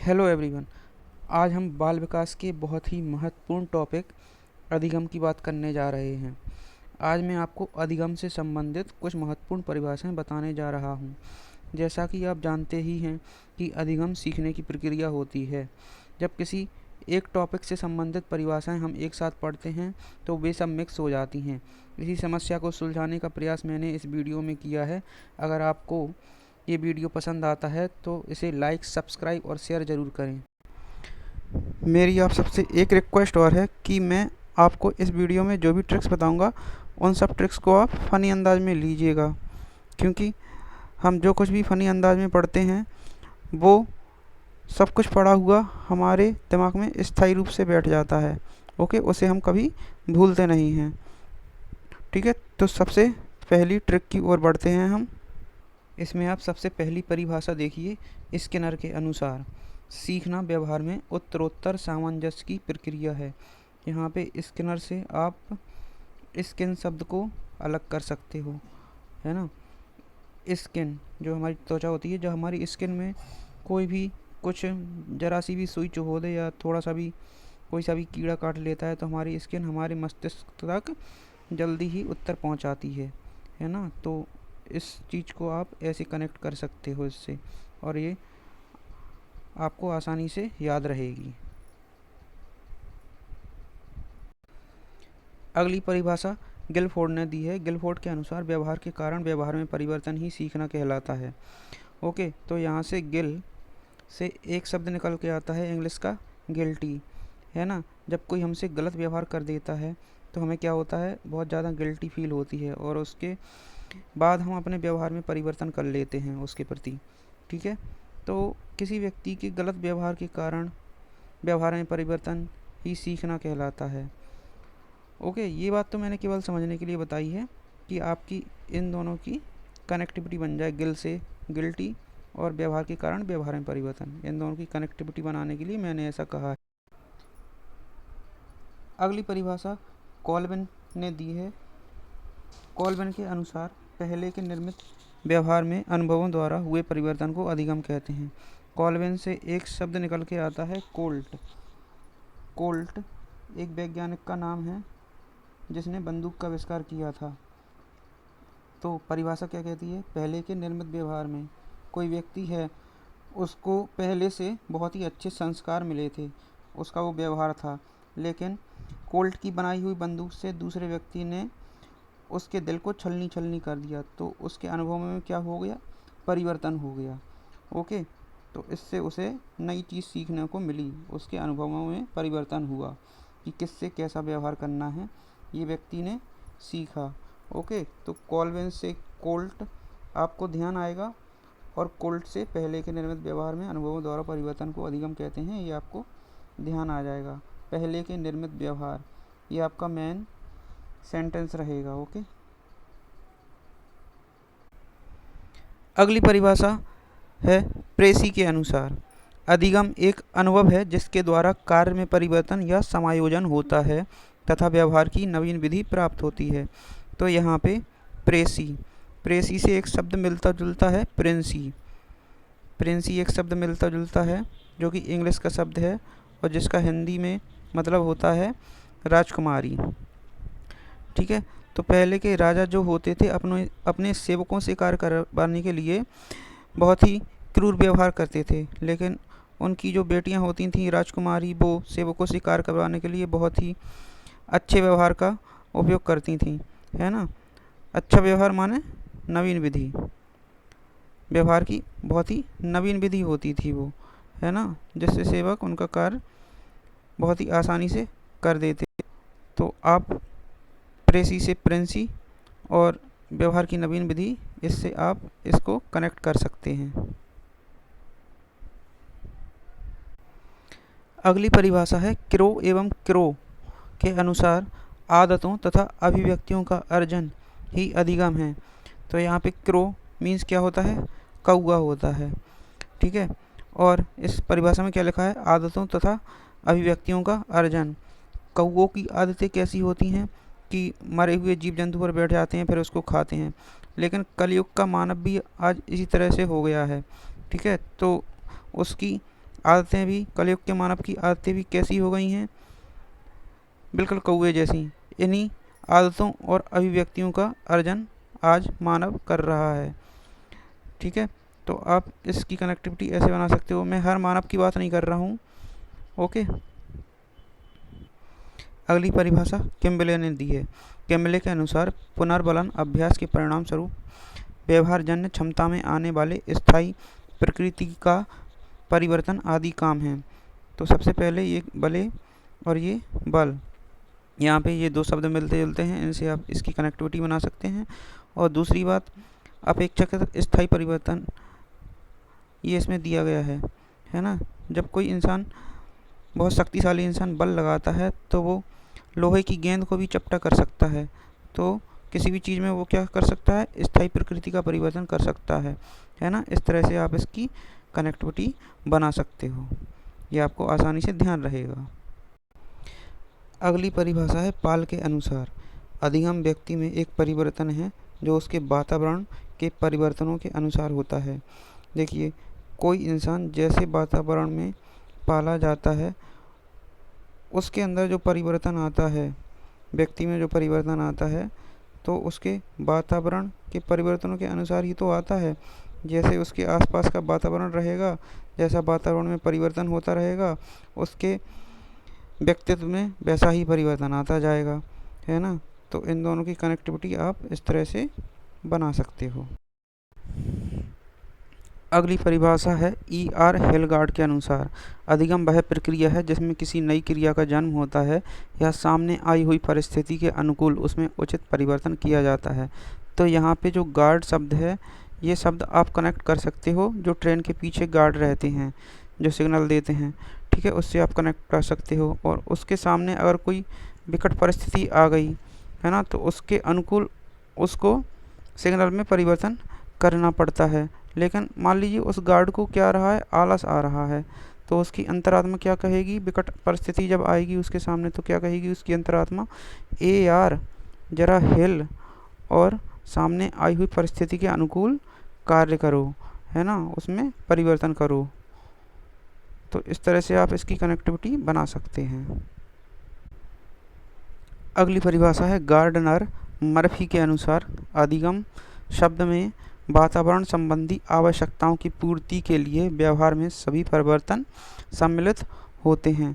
Hello everyone. आज हम बाल विकास के बहुत ही महत्वपूर्ण टॉपिक अधिगम की बात करने जा रहे हैं। आज मैं आपको अधिगम से संबंधित कुछ महत्वपूर्ण परिभाषाएं बताने जा रहा हूं। जैसा कि आप जानते ही हैं कि अधिगम सीखने की प्रक्रिया होती है। जब किसी एक टॉपिक से संबंधित परिभाषाएं हम एक साथ पढ़ते हैं तो वे सब मिक्स हो जाती हैं। इसी समस्या को सुलझाने का प्रयास मैंने इस वीडियो में किया है। अगर आपको ये वीडियो पसंद आता है तो इसे लाइक, सब्सक्राइब और शेयर ज़रूर करें। मेरी आप सबसे एक रिक्वेस्ट और है कि मैं आपको इस वीडियो में जो भी ट्रिक्स बताऊंगा उन सब ट्रिक्स को आप फ़नी अंदाज में लीजिएगा, क्योंकि हम जो कुछ भी फ़नी अंदाज में पढ़ते हैं वो सब कुछ पढ़ा हुआ हमारे दिमाग में स्थायी रूप से बैठ जाता है। ओके, उसे हम कभी भूलते नहीं हैं। ठीक है, तो सबसे पहली ट्रिक की ओर बढ़ते हैं हम। इसमें आप सबसे पहली परिभाषा देखिए। स्किनर के अनुसार सीखना व्यवहार में उत्तरोत्तर सामंजस्य की प्रक्रिया है। यहाँ पे स्किनर से आप स्किन शब्द को अलग कर सकते हो, है ना। स्किन जो हमारी त्वचा होती है, जो हमारी स्किन में कोई भी कुछ जरा सी भी सुई चुभो दे या थोड़ा सा भी कोई सा भी कीड़ा काट लेता है तो हमारी स्किन हमारे मस्तिष्क तक जल्दी ही उत्तर पहुंचाती है ना। तो इस चीज़ को आप ऐसे कनेक्ट कर सकते हो इससे, और ये आपको आसानी से याद रहेगी। अगली परिभाषा गिलफोर्ड ने दी है। गिलफोर्ड के अनुसार व्यवहार के कारण व्यवहार में परिवर्तन ही सीखना कहलाता है। ओके, तो यहाँ से गिल से एक शब्द निकल के आता है इंग्लिश का गिल्टी, है ना। जब कोई हमसे गलत व्यवहार कर देता है तो हमें क्या होता है, बहुत ज़्यादा गिल्टी फील होती है और उसके बाद हम अपने व्यवहार में परिवर्तन कर लेते हैं उसके प्रति। ठीक है, तो किसी व्यक्ति के गलत व्यवहार के कारण व्यवहार में परिवर्तन ही सीखना कहलाता है। ओके, ये बात तो मैंने केवल समझने के लिए बताई है कि आपकी इन दोनों की कनेक्टिविटी बन जाए, गिल से गिल्टी और व्यवहार के कारण व्यवहार में परिवर्तन, इन दोनों की कनेक्टिविटी बनाने के लिए मैंने ऐसा कहा है। अगली परिभाषा कॉल्विन ने दी है। कॉल्विन के अनुसार पहले के निर्मित व्यवहार में अनुभवों द्वारा हुए परिवर्तन को अधिगम कहते हैं। कॉल्विन से एक शब्द निकल के आता है कोल्ट। कोल्ट एक वैज्ञानिक का नाम है जिसने बंदूक का आविष्कार किया था। तो परिभाषा क्या कहती है, पहले के निर्मित व्यवहार में कोई व्यक्ति है, उसको पहले से बहुत ही अच्छे संस्कार मिले थे, उसका वो व्यवहार था, लेकिन कोल्ट की बनाई हुई बंदूक से दूसरे व्यक्ति ने उसके दिल को छलनी छलनी कर दिया, तो उसके अनुभव में क्या हो गया, परिवर्तन हो गया। ओके, तो इससे उसे नई चीज़ सीखने को मिली, उसके अनुभवों में परिवर्तन हुआ कि किससे कैसा व्यवहार करना है, ये व्यक्ति ने सीखा। ओके, तो कॉल्विन से कोल्ट आपको ध्यान आएगा, और कोल्ट से पहले के निर्मित व्यवहार में अनुभवों द्वारा परिवर्तन को अधिगम कहते हैं, ये आपको ध्यान आ जाएगा। पहले के निर्मित व्यवहार, ये आपका मेन सेंटेंस रहेगा। ओके, अगली परिभाषा है प्रेसी के अनुसार अधिगम एक अनुभव है जिसके द्वारा कार्य में परिवर्तन या समायोजन होता है तथा व्यवहार की नवीन विधि प्राप्त होती है। तो यहाँ पे प्रेसी, प्रेसी से एक शब्द मिलता जुलता है प्रिंसी। प्रिंसी एक शब्द मिलता जुलता है जो कि इंग्लिश का शब्द है और जिसका हिंदी में मतलब होता है राजकुमारी। ठीक है, तो पहले के राजा जो होते थे अपने अपने सेवकों से कार्य करवाने के लिए बहुत ही क्रूर व्यवहार करते थे, लेकिन उनकी जो बेटियां होती थीं राजकुमारी, वो सेवकों से कार्य करवाने के लिए बहुत ही अच्छे व्यवहार का उपयोग करती थीं, है ना। अच्छा व्यवहार माने नवीन विधि, व्यवहार की बहुत ही नवीन विधि होती थी वो, है ना, जिससे सेवक उनका कार्य बहुत ही आसानी से कर देते। तो आप प्रेसी से प्रिंसी और व्यवहार की नवीन विधि, इससे आप इसको कनेक्ट कर सकते हैं। अगली परिभाषा है क्रो एवं क्रो के अनुसार आदतों तथा अभिव्यक्तियों का अर्जन ही अधिगम है। तो यहाँ पे क्रो मीन्स क्या होता है, कौवा होता है। ठीक है, और इस परिभाषा में क्या लिखा है, आदतों तथा अभिव्यक्तियों का अर्जन। कौवों की आदतें कैसी होती हैं कि मरे हुए जीव जंतु पर बैठ जाते हैं फिर उसको खाते हैं, लेकिन कलयुग का मानव भी आज इसी तरह से हो गया है। ठीक है, तो उसकी आदतें भी, कलयुग के मानव की आदतें भी कैसी हो गई हैं? बिल्कुल कौवे जैसी। इन्हीं आदतों और अभिव्यक्तियों का अर्जन आज मानव कर रहा है। ठीक है, तो आप इसकी कनेक्टिविटी ऐसे बना सकते हो। मैं हर मानव की बात नहीं कर रहा हूँ। ओके, अगली परिभाषा किम्बले ने दी है। किम्बले के अनुसार पुनर्बलन अभ्यास के परिणाम स्वरूप व्यवहारजन्य क्षमता में आने वाले स्थायी प्रकृति का परिवर्तन आदि काम हैं। तो सबसे पहले ये बले और ये बल, यहाँ पे ये दो शब्द मिलते जुलते हैं, इनसे आप इसकी कनेक्टिविटी बना सकते हैं। और दूसरी बात, अपेक्षाकृत स्थायी परिवर्तन, ये इसमें दिया गया है ना। जब कोई इंसान, बहुत शक्तिशाली इंसान बल लगाता है तो वो लोहे की गेंद को भी चपटा कर सकता है। तो किसी भी चीज़ में वो क्या कर सकता है? स्थायी प्रकृति का परिवर्तन कर सकता है ना। इस तरह से आप इसकी कनेक्टिविटी बना सकते हो, ये आपको आसानी से ध्यान रहेगा। अगली परिभाषा है पाल के अनुसार। अधिगम व्यक्ति में एक परिवर्तन है जो उसके वातावरण के परिवर्तनों के अनुसार होता है। देखिए, कोई इंसान जैसे वातावरण में पाला जाता है, उसके अंदर जो परिवर्तन आता है, व्यक्ति में जो परिवर्तन आता है, तो उसके वातावरण के परिवर्तनों के अनुसार ही तो आता है। जैसे उसके आसपास का वातावरण रहेगा, जैसा वातावरण में परिवर्तन होता रहेगा, उसके व्यक्तित्व में वैसा ही परिवर्तन आता जाएगा, है ना। तो इन दोनों की कनेक्टिविटी आप इस तरह से बना सकते हो। अगली परिभाषा है E.R. हेलगार्ड के अनुसार। अधिगम वह प्रक्रिया है जिसमें किसी नई क्रिया का जन्म होता है या सामने आई हुई परिस्थिति के अनुकूल उसमें उचित परिवर्तन किया जाता है। तो यहाँ पे जो गार्ड शब्द है, ये शब्द आप कनेक्ट कर सकते हो। जो ट्रेन के पीछे गार्ड रहते हैं, जो सिग्नल देते हैं, ठीक है, उससे आप कनेक्ट कर सकते हो। और उसके सामने अगर कोई विकट परिस्थिति आ गई है ना, तो उसके अनुकूल उसको सिग्नल में परिवर्तन करना पड़ता है। लेकिन मान लीजिए उस गार्ड को क्या रहा है? आलस आ रहा है, तो उसकी अंतरात्मा क्या कहेगी? विकट परिस्थिति जब आएगी उसके सामने, तो क्या कहेगी उसकी अंतरात्मा? ए यार, जरा हिल और सामने आई हुई परिस्थिति के अनुकूल कार्य करो, है ना, उसमें परिवर्तन करो। तो इस तरह से आप इसकी कनेक्टिविटी बना सकते हैं। अगली परिभाषा है गार्डनर मर्फी के अनुसार। अधिगम शब्द में वातावरण संबंधी आवश्यकताओं की पूर्ति के लिए व्यवहार में सभी परिवर्तन सम्मिलित होते हैं।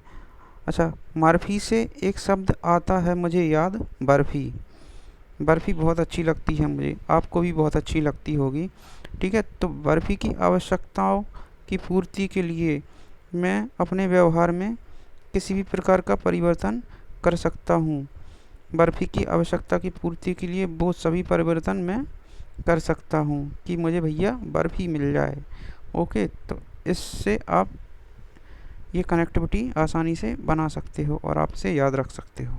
अच्छा, मर्फी से एक शब्द आता है मुझे याद, बर्फ़ी। बर्फ़ी बहुत अच्छी लगती है मुझे, आपको भी बहुत अच्छी लगती होगी। ठीक है, तो बर्फ़ी की आवश्यकताओं की पूर्ति के लिए मैं अपने व्यवहार में किसी भी प्रकार का परिवर्तन कर सकता हूँ। बर्फ़ी की आवश्यकता की पूर्ति के लिए वो सभी परिवर्तन मैं कर सकता हूँ कि मुझे भैया बर्फ़ी मिल जाए। ओके, तो इससे आप ये कनेक्टिविटी आसानी से बना सकते हो और आपसे याद रख सकते हो।